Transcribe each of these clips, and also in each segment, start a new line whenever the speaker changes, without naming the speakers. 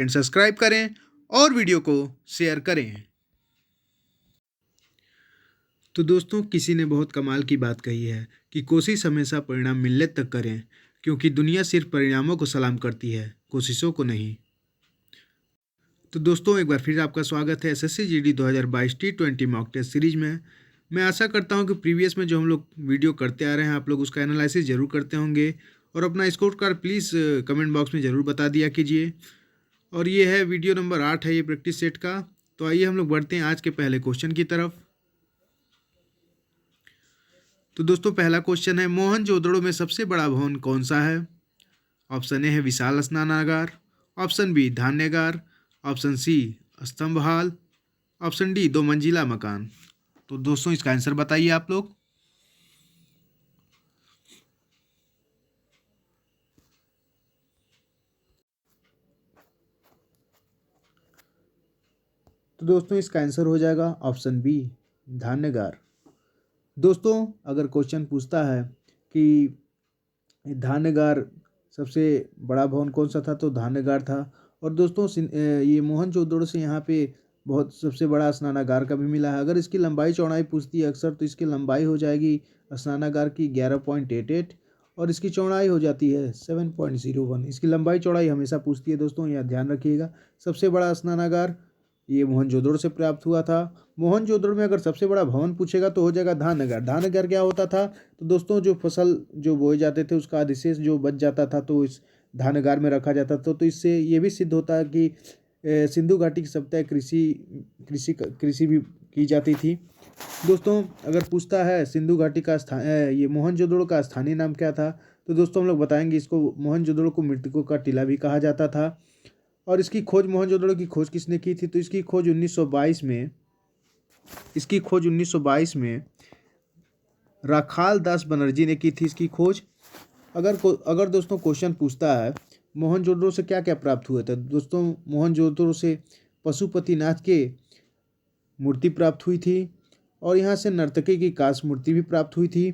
Subscribe करें और video को शेयर करें। तो दोस्तों, किसी ने बहुत कमाल की बात कही है कि कोशिश हमेशा परिणाम मिलने तक करें, क्योंकि दुनिया सिर्फ परिणामों को सलाम करती है, कोशिशों को नहीं। तो दोस्तों, एक बार फिर आपका स्वागत है SSC GD 2022 T20 mock test series में। मैं आशा करता हूं कि प्रीवियस में जो हम लोग वीडियो करते आ रहे हैं, आप लोग उसका एनालिसिस जरूर करते होंगे और अपना score card please comment box में ज़रूर बता दिया कीजिए। और ये है वीडियो नंबर 8 है ये प्रैक्टिस सेट का। तो आइए हम लोग बढ़ते हैं आज के पहले क्वेश्चन की तरफ। तो दोस्तों, पहला क्वेश्चन है, मोहनजोदड़ो में सबसे बड़ा भवन कौन सा है? ऑप्शन ए है विशाल स्नानागार, ऑप्शन बी धान्यागार, ऑप्शन सी स्तंभ हाल, ऑप्शन डी 2 मंजिला मकान। तो दोस्तों, इसका आंसर बताइए आप लोग। तो दोस्तों, इसका आंसर हो जाएगा ऑप्शन बी धान्यागार। दोस्तों, अगर क्वेश्चन पूछता है कि धान्यागार सबसे बड़ा भवन कौन सा था, तो धान्यागार था। और दोस्तों, ये मोहनजोदड़ो से यहाँ पे बहुत सबसे बड़ा स्नानागार का भी मिला है। अगर इसकी लंबाई चौड़ाई पूछती है अक्सर, तो इसकी लंबाई हो जाएगी स्नानागार की 11.88 और इसकी चौड़ाई हो जाती है 7.01। इसकी लंबाई चौड़ाई हमेशा पूछती है दोस्तों, यह ध्यान रखिएगा। सबसे बड़ा स्नानागार ये मोहनजोदड़ो से प्राप्त हुआ था। मोहनजोदड़ो में अगर सबसे बड़ा भवन पूछेगा तो हो जाएगा धान्यागार। धान्यागार क्या होता था? तो दोस्तों, जो फसल जो बोए जाते थे उसका अधिशेष जो बच जाता था तो इस धान्यागार में रखा जाता था। तो इससे ये भी सिद्ध होता है कि सिंधु घाटी की सभ्यता कृषि भी की जाती थी। दोस्तों, अगर पूछता है सिंधु घाटी का ये मोहनजोदड़ो का स्थानीय नाम क्या था, तो दोस्तों हम लोग बताएंगे इसको मोहनजोदड़ो को मृतकों का टीला भी कहा जाता था। और इसकी खोज मोहनजोदड़ो की खोज किसने की थी? तो इसकी खोज 1922 में राखाल दास बनर्जी ने की थी इसकी खोज। अगर दोस्तों क्वेश्चन पूछता है मोहनजोदड़ो से क्या क्या प्राप्त हुए थे, दोस्तों मोहनजोदड़ो से पशुपतिनाथ के मूर्ति प्राप्त हुई थी और यहाँ से नर्तकी की कांस्य मूर्ति भी प्राप्त हुई थी।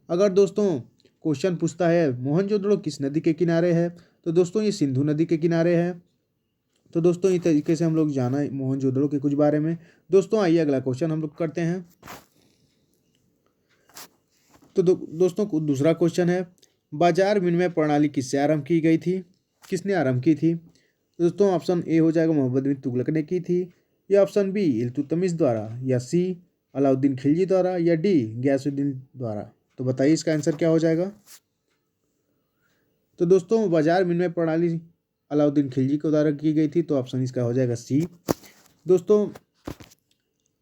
अगर दोस्तों क्वेश्चन पूछता है मोहनजोदड़ो किस नदी के किनारे है, तो दोस्तों ये सिंधु नदी के किनारे है। तो दोस्तों, इस तरीके से हम लोग जाना मोहनजोदड़ो के कुछ बारे में। दोस्तों, आइए अगला क्वेश्चन हम लोग करते हैं। तो दोस्तों, दूसरा क्वेश्चन है, बाजार विनिमय प्रणाली किससे आरंभ की गई थी? किसने आरंभ की थी? दोस्तों, ऑप्शन ए हो जाएगा मोहम्मद बिन तुगलक ने की थी, या ऑप्शन बी इल्तुतमिश द्वारा, या सी अलाउद्दीन खिलजी द्वारा, या डी गयासुद्दीन द्वारा। तो बताइए इसका आंसर क्या हो जाएगा। तो दोस्तों, बाजार विनिमय प्रणाली अलाउद्दीन खिलजी के द्वारा की गई थी, तो ऑप्शन इसका हो जाएगा सी। दोस्तों,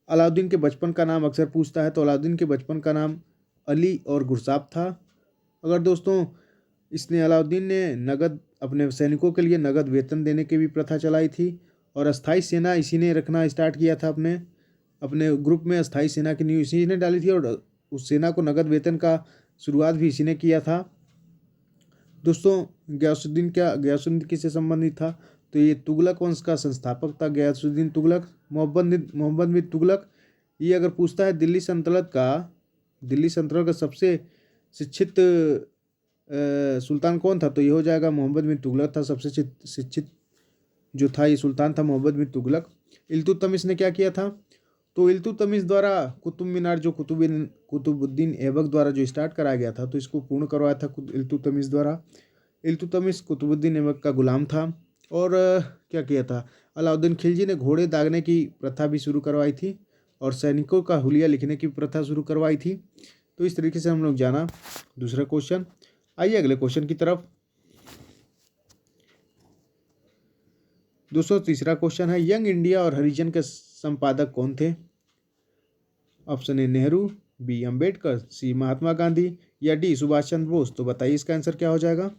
अलाउद्दीन के बचपन का नाम अक्सर पूछता है, तो अलाउद्दीन के बचपन का नाम अली और गुरसाब था। अगर दोस्तों अलाउद्दीन ने नगद अपने सैनिकों के लिए नगद वेतन देने की भी प्रथा चलाई थी और अस्थाई सेना इसी ने रखना स्टार्ट किया था। अपने ग्रुप में अस्थाई सेना की नींव इसी ने डाली थी और उस सेना को नगद वेतन का शुरुआत भी इसी ने किया था। दोस्तों, गयासुद्दीन किससे संबंधित था? तो ये तुगलक वंश का संस्थापक था गयासुद्दीन तुगलक, मोहम्मद बिन तुगलक। ये अगर पूछता है दिल्ली सल्तनत का सबसे शिक्षित सुल्तान कौन था, तो ये हो जाएगा मोहम्मद बिन तुगलक था। सबसे शिक्षित जो था ये सुल्तान था मोहम्मद बिन तुगलक। इल्तुतमिश ने क्या किया था? तो इल्तुतमिश द्वारा कुतुब मीनार जो कुतुबुद्दीन ऐबक द्वारा जो स्टार्ट कराया गया था, तो इसको पूर्ण करवाया था इल्तुतमिश द्वारा। इल्तुतमिश कुतुबुद्दीन ऐबक का गुलाम था। और क्या किया था? अलाउद्दीन खिलजी ने घोड़े दागने की प्रथा भी शुरू करवाई थी और सैनिकों का हुलिया लिखने की प्रथा शुरू करवाई थी। तो इस तरीके से हम लोग जाना दूसरा क्वेश्चन। आइए अगले क्वेश्चन की तरफ। दोस्तों, तीसरा क्वेश्चन है, यंग इंडिया और हरिजन के संपादक कौन थे? Option A Nehru, B Ambedkar, C Mahatma Gandhi, या डी सुभाष चंद्र बोस। तो बताइए इसका आंसर क्या हो जाएगा।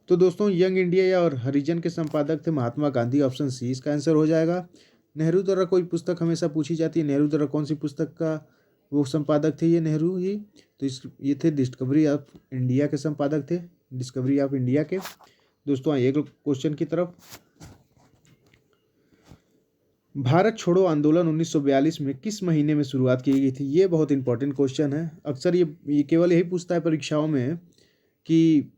तो दोस्तों, यंग इंडिया और हरिजन के संपादक थे महात्मा गांधी, ऑप्शन सी इसका आंसर हो जाएगा। नेहरू द्वारा कोई पुस्तक हमेशा पूछी जाती है, नेहरू द्वारा कौन सी पुस्तक का वो संपादक थे? ये नेहरू ही। तो ये थे डिस्कवरी ऑफ इंडिया के संपादक थे, डिस्कवरी ऑफ इंडिया के। दोस्तों, आइए क्वेश्चन की तरफ। भारत छोड़ो आंदोलन 1942 में किस महीने में शुरुआत की गई थी? ये बहुत इंपॉर्टेंट क्वेश्चन है। अक्सर ये केवल यही पूछता है परीक्षाओं में कि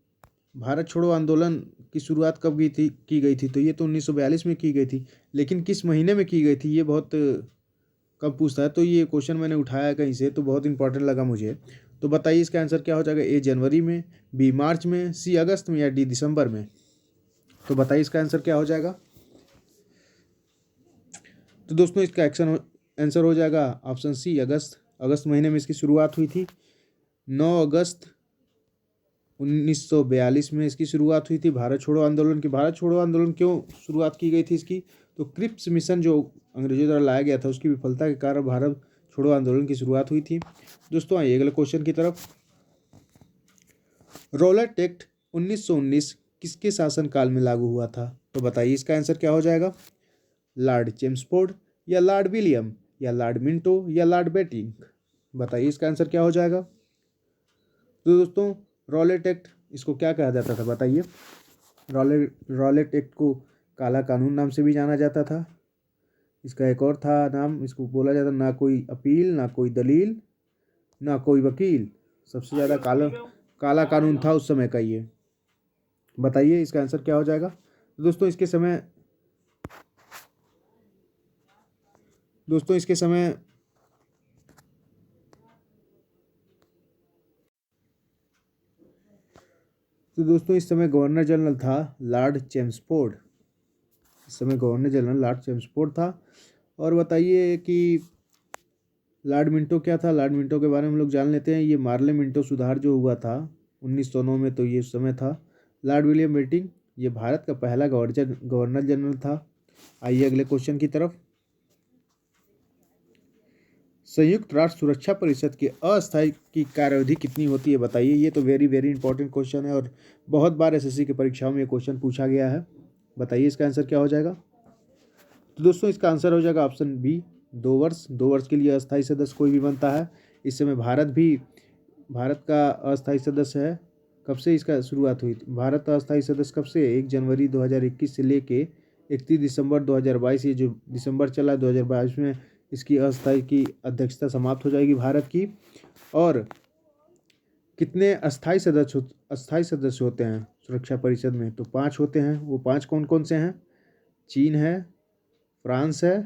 भारत छोड़ो आंदोलन की शुरुआत कब की गई थी? तो ये तो 1942 में की गई थी, लेकिन किस महीने में की गई थी ये बहुत कब पूछता है। तो ये क्वेश्चन मैंने उठाया कहीं से, तो बहुत इंपॉर्टेंट लगा मुझे। तो बताइए इसका आंसर क्या हो जाएगा? ए जनवरी में, बी मार्च में, सी अगस्त में, या डी दिसंबर में? तो बताइए इसका आंसर क्या हो जाएगा? तो दोस्तों इसका आंसर हो जाएगा ऑप्शन सी, अगस्त। अगस्त महीने में इसकी शुरुआत हुई थी। 9 अगस्त 1942 में इसकी शुरुआत हुई थी भारत छोड़ो आंदोलन की। भारत छोड़ो आंदोलन क्यों शुरुआत की गई थी इसकी? तो क्रिप्स मिशन जो अंग्रेजों द्वारा लाया गया था, उसकी विफलता के कारण भारत छोड़ो आंदोलन की शुरुआत हुई थी। दोस्तों आइए अगले क्वेश्चन की तरफ। रॉलेट एक्ट 1919 किसके शासनकाल में लागू हुआ था? तो बताइए इसका आंसर क्या हो जाएगा? लॉर्ड चेम्सफोर्ड, या लॉर्ड विलियम, या लॉर्ड मिंटो, या लॉर्ड बेटिंग? बताइए इसका आंसर क्या हो जाएगा? तो दोस्तों रॉलेट एक्ट इसको क्या कहा जाता था बताइए? रॉलेट एक्ट को काला कानून नाम से भी जाना जाता था। इसका एक और था नाम, इसको बोला जाता ना कोई अपील, ना कोई दलील, ना कोई वकील। सबसे ज़्यादा काला कानून था उस समय का ये। बताइए इसका आंसर क्या हो जाएगा? तो दोस्तों इसके समय इस समय गवर्नर जनरल था लॉर्ड चेम्सफोर्ड। इस समय गवर्नर जनरल लॉर्ड चेम्सफोर्ड था। और बताइए कि लॉर्ड मिंटो क्या था? लॉर्ड मिंटो के बारे में हम लोग जान लेते हैं। ये मार्ले मिंटो सुधार जो हुआ था 1909 में, तो ये उस समय था। लॉर्ड विलियम बेटिंग ये भारत का पहला गवर्नर जनरल था। आइए अगले क्वेश्चन की तरफ। संयुक्त राष्ट्र सुरक्षा परिषद की अस्थायी की कार्यावधि कितनी होती है? बताइए। ये तो वेरी वेरी इंपॉर्टेंट क्वेश्चन है और बहुत बार एसएससी की परीक्षाओं में ये क्वेश्चन पूछा गया है। बताइए इसका आंसर क्या हो जाएगा? तो दोस्तों इसका आंसर हो जाएगा ऑप्शन बी, 2 वर्ष। 2 वर्ष के लिए अस्थायी सदस्य कोई भी बनता है। इस समय भारत का अस्थायी सदस्य है। कब से इसका शुरुआत हुई? भारत का अस्थायी सदस्य कब से? 1 जनवरी 2021 से लेके 31 दिसंबर 2022। ये जो दिसंबर चला 2022 में इसकी अस्थायी की अध्यक्षता समाप्त हो जाएगी भारत की। और कितने अस्थायी सदस्य होते हैं सुरक्षा परिषद में? तो 5 होते हैं। वो 5 कौन कौन से हैं? चीन है, फ्रांस है,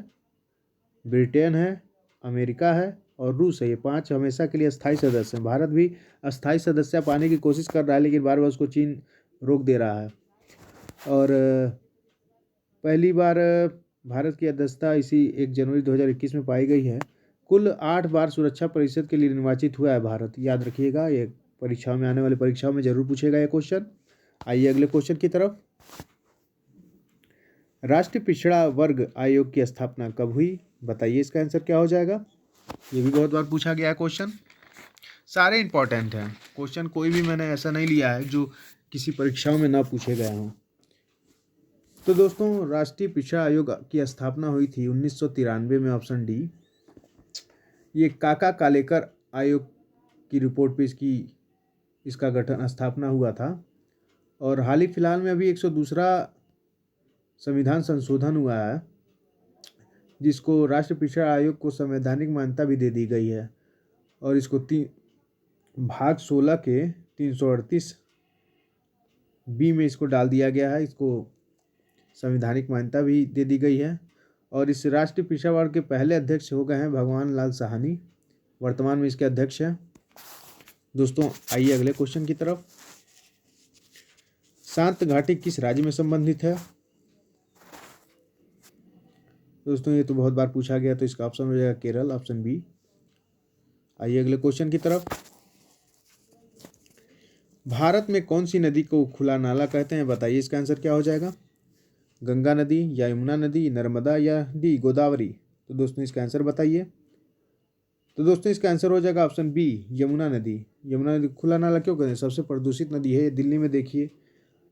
ब्रिटेन है, अमेरिका है और रूस है। ये 5 हमेशा के लिए अस्थायी सदस्य हैं। भारत भी अस्थायी सदस्य पाने की कोशिश कर रहा है, लेकिन बार बार उसको चीन रोक दे रहा है। और पहली बार भारत की अध्यक्षता इसी 1 जनवरी 2021 में पाई गई है। कुल 8 बार सुरक्षा परिषद के लिए निर्वाचित हुआ है भारत। याद रखिएगा, ये परीक्षाओं में, आने वाली परीक्षाओं में जरूर पूछेगा ये क्वेश्चन। आइए अगले क्वेश्चन की तरफ। राष्ट्रीय पिछड़ा वर्ग आयोग की स्थापना कब हुई? बताइए इसका आंसर क्या हो जाएगा? ये भी बहुत बार पूछा गया है क्वेश्चन। सारे इंपॉर्टेंट हैं क्वेश्चन, कोई भी मैंने ऐसा नहीं लिया है जो किसी परीक्षाओं में ना पूछे गए हों। तो दोस्तों राष्ट्रीय पिछड़ा आयोग की स्थापना हुई थी 1993 में, ऑप्शन डी। ये काका कालेकर आयोग की रिपोर्ट पे इसका गठन स्थापना हुआ था। और हाल ही फिलहाल में अभी 102वां संविधान संशोधन हुआ है, जिसको राष्ट्रीय पिछड़ा आयोग को संवैधानिक मान्यता भी दे दी गई है। और इसको भाग 16 के 338 बी में इसको डाल दिया गया है। इसको संवैधानिक मान्यता भी दे दी गई है। और इस राष्ट्रीय पिछड़ा वर्ग के पहले अध्यक्ष हो गए हैं भगवान लाल साहनी। वर्तमान में इसके अध्यक्ष हैं। दोस्तों आइए अगले क्वेश्चन की तरफ। शांत घाटी किस राज्य में संबंधित है? दोस्तों ये तो बहुत बार पूछा गया, तो इसका ऑप्शन हो जाएगा केरल, ऑप्शन बी। आइए अगले क्वेश्चन की तरफ। भारत में कौन सी नदी को खुला नाला कहते हैं? बताइए इसका आंसर क्या हो जाएगा? गंगा नदी, या यमुना नदी, नर्मदा, या डी गोदावरी? तो दोस्तों इसका आंसर बताइए। तो दोस्तों इसका आंसर हो जाएगा ऑप्शन बी, यमुना नदी। यमुना नदी खुला नाला क्यों कहते हैं? सबसे प्रदूषित नदी है। दिल्ली में देखिए,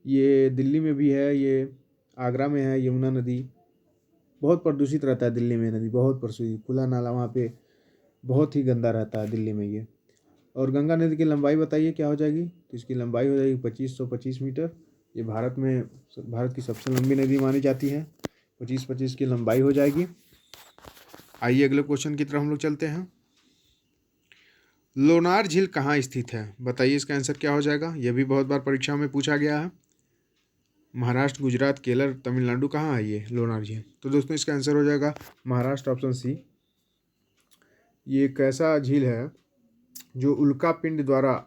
ये दिल्ली में भी है, ये आगरा में है यमुना नदी। बहुत प्रदूषित रहता है दिल्ली में नदी, बहुत प्रदूषित। खुला नाला वहाँ पे बहुत ही गंदा रहता है दिल्ली में ये। और गंगा नदी की लंबाई बताइए क्या हो जाएगी? तो इसकी लंबाई हो जाएगी 2525 मीटर। ये भारत की सबसे लंबी नदी मानी जाती है। 2525 की लंबाई हो जाएगी। आइए अगले क्वेश्चन की तरफ हम लोग चलते हैं। लोनार झील कहाँ स्थित है? बताइए इसका आंसर क्या हो जाएगा? यह भी बहुत बार परीक्षाओं में पूछा गया है। महाराष्ट्र, गुजरात, केरल, तमिलनाडु कहाँ है ये लोनार झील? तो दोस्तों इसका आंसर हो जाएगा महाराष्ट्र, ऑप्शन सी। ये एक ऐसा झील है जो उल्का पिंड द्वारा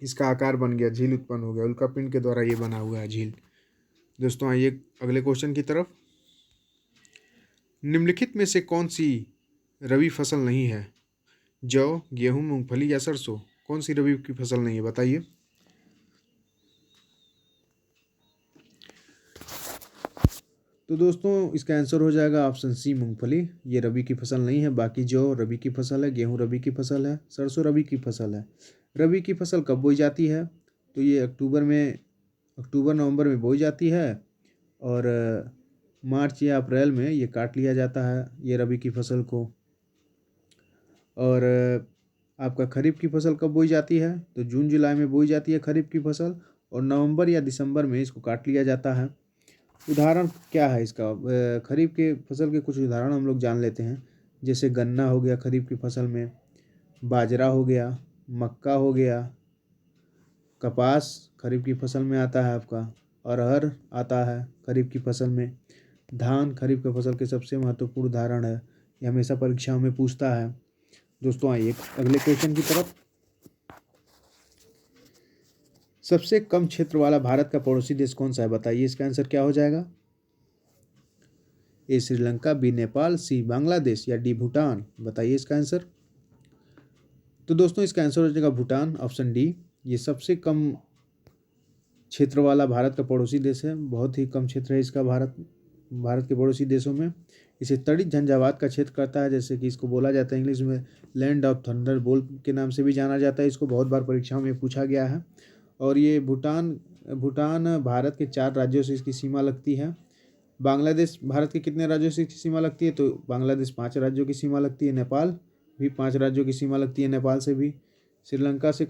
इसका आकार बन गया, झील उत्पन्न हो गया, उल्का पिंड के द्वारा ये बना हुआ है झील। दोस्तों आइए अगले क्वेश्चन की तरफ। निम्नलिखित में से कौन सी रबी फसल नहीं है? जौ, गेहूं, मूंगफली या सरसों? कौन सी रबी की फसल नहीं है, बताइए। तो दोस्तों इसका आंसर हो जाएगा ऑप्शन सी, मूंगफली। ये रबी की फसल नहीं है। बाकी जौ रबी की फसल है, गेहूं रबी की फसल है, सरसों रबी की फसल है। रबी की फसल कब बोई जाती है? तो ये अक्टूबर नवंबर में बोई जाती है और मार्च या अप्रैल में ये काट लिया जाता है ये रबी की फसल को। और आपका खरीफ की फसल कब बोई जाती है? तो जून जुलाई में बोई जाती है खरीफ की फसल और नवंबर या दिसंबर में इसको काट लिया जाता है। उदाहरण क्या है इसका? खरीफ के फसल के कुछ उदाहरण हम लोग जान लेते हैं। जैसे गन्ना हो गया खरीफ की फसल में, बाजरा हो गया, मक्का हो गया, कपास खरीफ की फसल में आता है आपका, अरहर आता है खरीफ की फसल में, धान खरीफ की फसल के सबसे महत्वपूर्ण उदाहरण है। ये हमेशा परीक्षाओं में पूछता है। दोस्तों आइए अगले क्वेश्चन की तरफ। सबसे कम क्षेत्र वाला भारत का पड़ोसी देश कौन सा है, बताइए। इसका आंसर क्या हो जाएगा? ए श्रीलंका, बी नेपाल, सी बांग्लादेश या डी भूटान? बताइए इसका आंसर। तो दोस्तों इसका आंसर हो जाएगा भूटान, ऑप्शन डी। ये सबसे कम क्षेत्र वाला भारत का पड़ोसी देश है। बहुत ही कम क्षेत्र है इसका भारत के पड़ोसी देशों में। इसे तड़ित झंझावात का क्षेत्र करता है, जैसे कि इसको बोला जाता है इंग्लिश में लैंड ऑफ थंडर बोल्ट के नाम से भी जाना जाता है। इसको बहुत बार परीक्षाओं में पूछा गया है। और ये भूटान भारत के 4 राज्यों से इसकी सीमा लगती है। बांग्लादेश भारत के कितने राज्यों से इसकी सीमा लगती है? तो बांग्लादेश 5 राज्यों की सीमा लगती है। नेपाल भी 5 राज्यों की सीमा लगती है नेपाल से भी। श्रीलंका से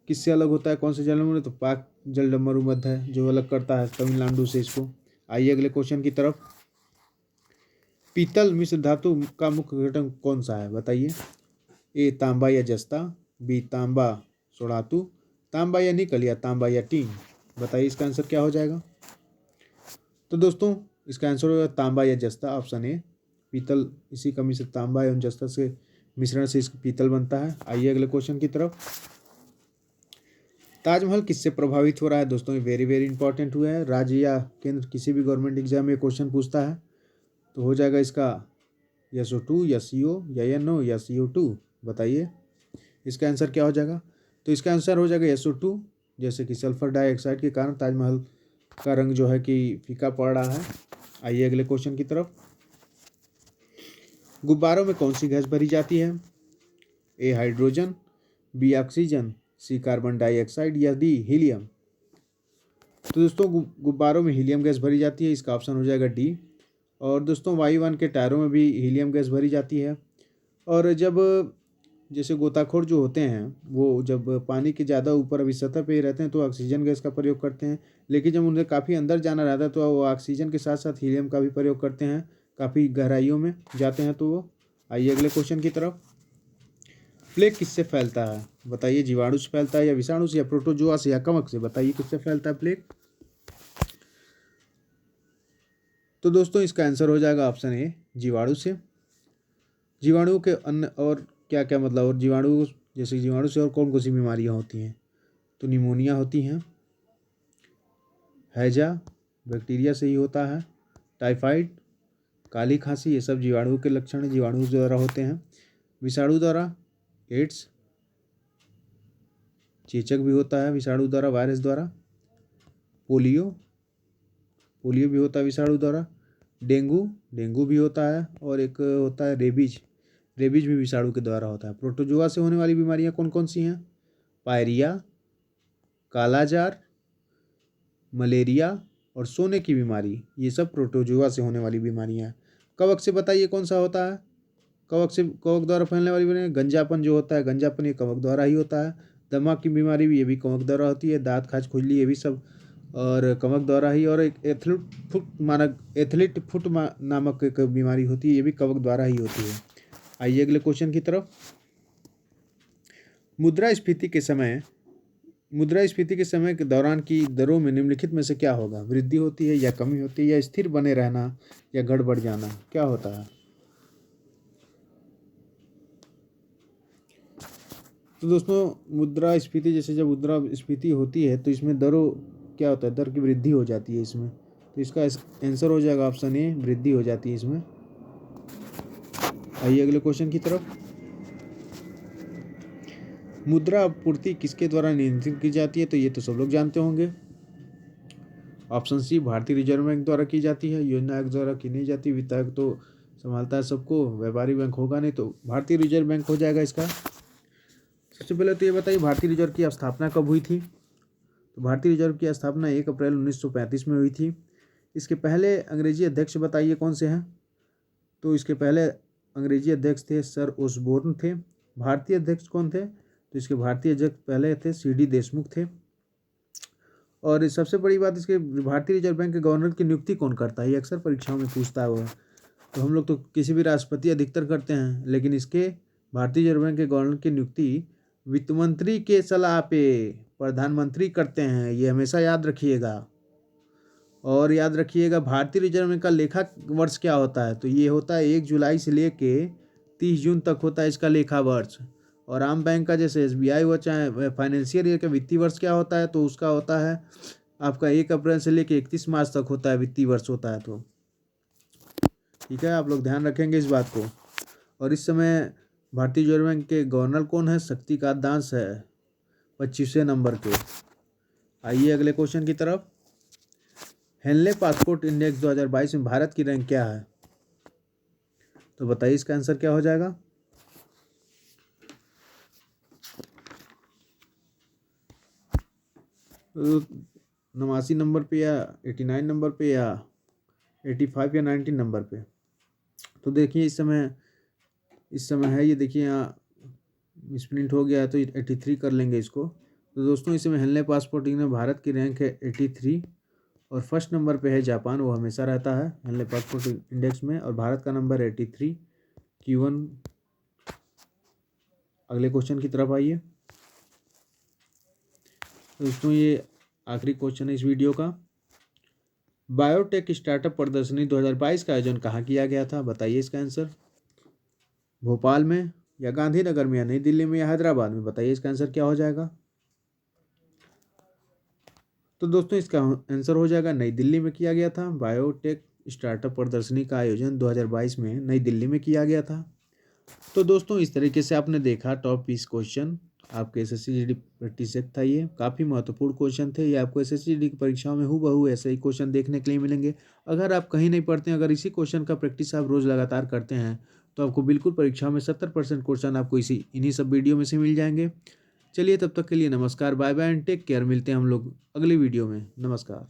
किससे अलग होता है, कौन से जलमंडल? तो पाक जलमंडल है जो अलग करता है तमिलनाडु से इसको। आइए अगले क्वेश्चन की तरफ। पीतल मिश्र धातु का मुख्य घटक कौन सा है, बताइए। ए तांबा या जस्ता, बी तांबा सोडातु, तांबा या निकल या तांबा या टीन? बताइए इसका आंसर क्या हो जाएगा। तो दोस्तों इसका आंसर होगा तांबा या जस्ता, ऑप्शन ए। पीतल इसी का मिश्र तांबा एवं जस्ता से मिश्रण से इसका पीतल बनता है। आइए अगले क्वेश्चन की तरफ। ताजमहल किससे प्रभावित हो रहा है? दोस्तों ये वेरी वेरी इंपॉर्टेंट हुआ है। राज्य या केंद्र किसी भी गवर्नमेंट एग्जाम में क्वेश्चन पूछता है तो हो जाएगा इसका SO2 या CO या NO या CO2? बताइए इसका आंसर क्या हो जाएगा। तो इसका आंसर हो जाएगा SO2। जैसे कि सल्फर डाइऑक्साइड के कारण ताजमहल का रंग जो है कि फीका पड़ रहा है। आइए अगले क्वेश्चन की तरफ। गुब्बारों में कौन सी गैस भरी जाती है? ए हाइड्रोजन, बी ऑक्सीजन, सी कार्बन डाइऑक्साइड या डी हीलियम? तो दोस्तों गुब्बारों में हीलियम गैस भरी जाती है, इसका ऑप्शन हो जाएगा डी। और दोस्तों वायुयान के टायरों में भी हीलियम गैस भरी जाती है। और जब जैसे गोताखोर जो होते हैं वो जब पानी के ज़्यादा ऊपर अभी सतह पे ही रहते हैं तो ऑक्सीजन गैस का प्रयोग करते हैं। लेकिन जब उन्हें काफ़ी अंदर जाना रहता है तो वो ऑक्सीजन के साथ साथ हीलियम का भी प्रयोग करते हैं। काफ़ी गहराइयों में जाते हैं तो वो। आइए अगले क्वेश्चन की तरफ। प्लेग किससे फैलता है, बताइए। जीवाणु से फैलता है या विषाणु से या प्रोटोजोआ से या कवक से? बताइए किससे फैलता है प्लेग। तो दोस्तों इसका आंसर हो जाएगा ऑप्शन ए, जीवाणु से। जीवाणु के अन्य और क्या क्या मतलब, और जीवाणु जैसे जीवाणु से और कौन सी बीमारियां होती हैं? तो निमोनिया होती हैं, हैजा बैक्टीरिया से ही होता है, टाइफाइड, काली खांसी, ये सब जीवाणु के लक्षण जीवाणु द्वारा होते हैं। विषाणु द्वारा एड्स, चेचक भी होता है विषाणु द्वारा, वायरस द्वारा। पोलियो भी होता है विषाणु द्वारा। डेंगू भी होता है। और एक होता है रेबीज भी विषाणु के द्वारा होता है। प्रोटोजोआ से होने वाली बीमारियां कौन कौन सी हैं? पायरिया, कालाजार, मलेरिया और सोने की बीमारी, ये सब प्रोटोजोआ से होने वाली बीमारियां हैं। कवक से बताइए कौन सा होता है? कवक द्वारा फैलने वाली बीमारी गंजापन जो होता है, गंजापन ये कवक द्वारा ही होता है। दमा की बीमारी भी ये भी कवक द्वारा होती है। दांत खाज खुजली ये भी सब और कवक द्वारा ही। और एक एथलीट फुट नामक एक बीमारी होती है, ये भी कवक द्वारा ही होती है। आइए अगले क्वेश्चन की तरफ। मुद्रास्फीति के समय मुद्रास्फीति के समय के दौरान की दरों में निम्नलिखित में से क्या होगा? वृद्धि होती है या कमी होती है या स्थिर बने रहना या गड़बड़ जाना, क्या होता है? तो दोस्तों मुद्रास्फीति, जैसे जब मुद्रास्फीति होती है तो इसमें दरों क्या होता है, दर की वृद्धि हो जाती है इसमें। तो इसका आंसर हो जाएगा ऑप्शन ए, वृद्धि हो जाती है इसमें। आइए अगले क्वेश्चन की तरफ। मुद्रा आपूर्ति किसके द्वारा नियंत्रित की जाती है? तो ये तो सब लोग जानते होंगे। ऑप्शन सी, भारतीय रिजर्व बैंक द्वारा की जाती है। योजना आयोग द्वारा की नहीं जाती। वित्त आयोग तो संभालता है सबको, व्यापारी बैंक होगा नहीं, तो भारतीय रिजर्व बैंक हो जाएगा इसका। सबसे पहले तो ये बताइए भारतीय रिजर्व की स्थापना कब हुई थी? तो भारतीय रिजर्व की स्थापना 1 अप्रैल 1935 में हुई थी। इसके पहले अंग्रेजी अध्यक्ष बताइए कौन से हैं? तो इसके पहले अंग्रेजी अध्यक्ष थे सर ओसबोर्न थे। भारतीय अध्यक्ष कौन थे? तो इसके भारतीय अध्यक्ष पहले थे CD देशमुख थे। और सबसे बड़ी बात, इसके भारतीय रिजर्व बैंक के गवर्नर की नियुक्ति कौन करता है? ये अक्सर परीक्षाओं में पूछता हुआ है। तो हम लोग तो किसी भी राष्ट्रपति अधिकतर करते हैं, लेकिन इसके भारतीय रिजर्व बैंक के गवर्नर की नियुक्ति वित्त मंत्री के सलाह पे प्रधानमंत्री करते हैं, ये हमेशा याद रखिएगा। और याद रखिएगा भारतीय रिजर्व बैंक का लेखा वर्ष क्या होता है? तो ये होता है 1 जुलाई से लेके 30 जून तक होता है इसका लेखा वर्ष। और आम बैंक का जैसे SBI हुआ, चाहे फाइनेंशियल ईयर का वित्तीय वर्ष क्या होता है? तो उसका होता है आपका 1 अप्रैल से लेके 31 मार्च तक होता है, वित्तीय वर्ष होता है। तो ठीक है, आप लोग ध्यान रखेंगे इस बात को। और इस समय भारतीय रिजर्व बैंक के गवर्नर कौन है? शक्तिकांत दास है, 25वें नंबर पे। आइए अगले क्वेश्चन की तरफ। हेनले पासपोर्ट इंडेक्स 2022 में भारत की रैंक क्या है? तो बताइए इसका आंसर क्या हो जाएगा? तो 89 नंबर पे या 89 नंबर पे या 85 या 19 नंबर पे। तो देखिए इस समय है, ये देखिए यहाँ मिसप्रिंट हो गया है, तो 83 कर लेंगे इसको। तो दोस्तों इस समय हेनले पासपोर्ट में भारत की रैंक है 83 और फर्स्ट नंबर पे है जापान, वो हमेशा रहता है हेनले पासपोर्ट इंडेक्स में, और भारत का नंबर 83 Q1। अगले क्वेश्चन की तरफ आइए। दोस्तों ये आखिरी क्वेश्चन है इस वीडियो का। बायोटेक स्टार्टअप प्रदर्शनी 2022 का आयोजन कहाँ किया गया था? बताइए इसका आंसर। भोपाल में या गांधीनगर में या नई दिल्ली में या हैदराबाद में? बताइए इसका आंसर क्या हो जाएगा? तो दोस्तों इसका आंसर हो जाएगा नई दिल्ली में किया गया था। बायोटेक स्टार्टअप प्रदर्शनी का आयोजन 2022 में नई दिल्ली में किया गया था। तो दोस्तों इस तरीके से आपने देखा टॉप 20 क्वेश्चन आपके SSC GD प्रैक्टिस सेट था। ये काफ़ी महत्वपूर्ण क्वेश्चन थे। ये आपको SSC GD की परीक्षाओं में हूबहू ऐसे ही क्वेश्चन देखने के लिए मिलेंगे। अगर आप कहीं नहीं पढ़ते हैं, अगर इसी क्वेश्चन का प्रैक्टिस आप रोज़ लगातार करते हैं, तो आपको बिल्कुल परीक्षाओं में 70% क्वेश्चन आपको इन्हीं सब वीडियो में से मिल जाएंगे। चलिए तब तक के लिए नमस्कार, bye bye and take care. मिलते हैं हम लोग अगली वीडियो में। नमस्कार।